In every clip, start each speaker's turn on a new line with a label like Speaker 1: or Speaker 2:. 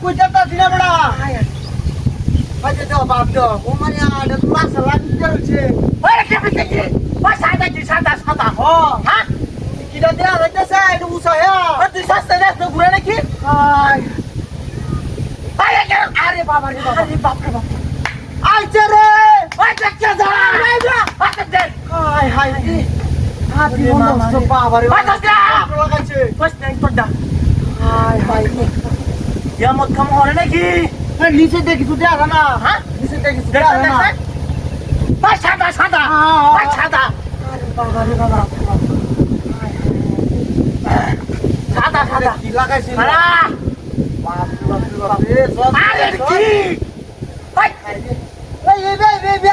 Speaker 1: কইতাতা দিনা বড়া আজে তো বাপ তো ও মানে আডা তুলা সালা দিতে রইছে
Speaker 2: ওই কে বিতে কি ওই সাদা কি সাদা সাদা
Speaker 1: ও
Speaker 2: হ্যাঁ
Speaker 1: কিটা দেয়া হইতাছে এটা উসা হে
Speaker 2: ওই তুই সস্তা দেখ তো ঘুরে নাকি
Speaker 1: আই
Speaker 2: আরে বাবা রে বাবা
Speaker 1: আরে বাপ রে বাপ আইছে রে
Speaker 2: ওই দেখতে যা আরে বাবা দেখ
Speaker 1: হাই হাই রে হাতি মন্দ বাবা রে
Speaker 2: ওই দেখতে
Speaker 1: লাগাইছে
Speaker 2: বস নাই পড়া
Speaker 1: হাই হাই
Speaker 2: কিয়ামত কাম হবে নাকি
Speaker 1: নিচে দেখি তো দেয়া না
Speaker 2: হ্যাঁ
Speaker 1: নিচে দেখি তো দেয়া না
Speaker 2: ওই সাদা সাদা ওই সাদা
Speaker 1: আরে বাবা রে বাবা
Speaker 2: সাদা সাদা
Speaker 1: কি লাগাইছে
Speaker 2: আরে
Speaker 1: বাপ রে বাপ রে সব
Speaker 2: আরে কি ওই
Speaker 1: এই বে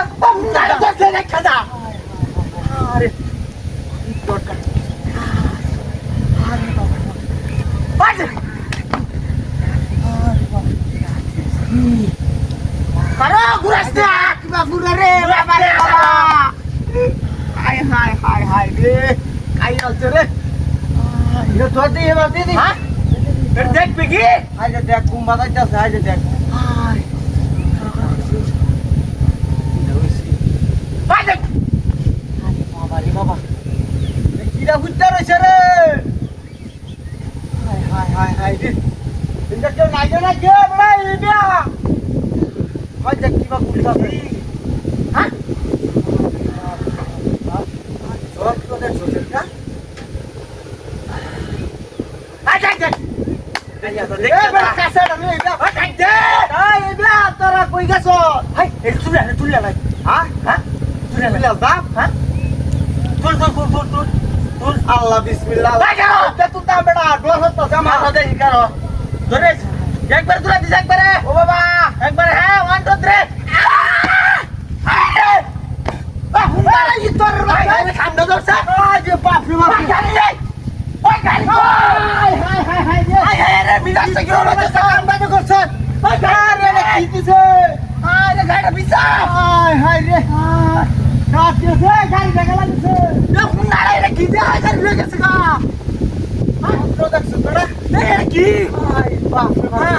Speaker 2: আরে দেখতে দেখ সাদা
Speaker 1: আরে দরকার আরে বাবা
Speaker 2: ওই কারো ঘুরাস না
Speaker 1: বাবু রে বাবা রে বাবা হাই হাই হাই হাই রে কাই আছে রে এটা তো দিয়ে বাতি দি
Speaker 2: হ্যাঁ এর দেখবি কি
Speaker 1: হাই রে দেখ কুম্বা যাইতাছে হাই রে দেখ হাই
Speaker 2: ওই দেখ
Speaker 1: আরে বাবা রে বাবা কিরা হুইতা রইছে রে হাই হাই হাই হাই রে ইন্দা কেউ নাই না কে বড়া ইবিয়া হাই দেখ কিবা কুলতা
Speaker 2: হ্যাঁ
Speaker 1: সব তোদের সোজা কা
Speaker 2: আই দেখ দেখ
Speaker 1: এ বড় কাছে না ইবিয়া
Speaker 2: ওই দেখ দেখ
Speaker 1: এই ইবিয়া তোরা কই গেছ
Speaker 2: হাই এ তুলে ভাই
Speaker 1: হ্যাঁ
Speaker 2: হ্যাঁ তুলে
Speaker 1: বিল্লাহ বাপ
Speaker 2: হ্যাঁ তুল
Speaker 1: আল্লাহ বিসমিল্লাহ
Speaker 2: ভাই যাও
Speaker 1: তে তুই তা বেটা ডোর হতো জামা
Speaker 2: মাথা দেখি কারো ধরে একবার তুলে দিস একবারে
Speaker 1: ও বাবা
Speaker 2: একবারে হ্যাঁ 1 2 3
Speaker 1: হুন্ডারা ই তোর ভাই
Speaker 2: সামনে ধরছে
Speaker 1: আই যে বাপ রে বাপ
Speaker 2: গাড়ি রে ওই গাড়ি
Speaker 1: হাই হাই হাই হাই রে
Speaker 2: হাই হাই রে বিদাস থেকে হলো তো
Speaker 1: কাম বাদ করছ ওই গাড়ি রে কি দিছে
Speaker 2: আরে গাড়িটা বিসা
Speaker 1: হাই হাই রে কাটিছে গাড়ি দেখা লাগছে
Speaker 2: না হুন্ডারা রে কি দে গাড়ি লয়ে গেছে গা
Speaker 1: তো দেখছ তোরা
Speaker 2: এ কি
Speaker 1: হাই বাপ রে বাপ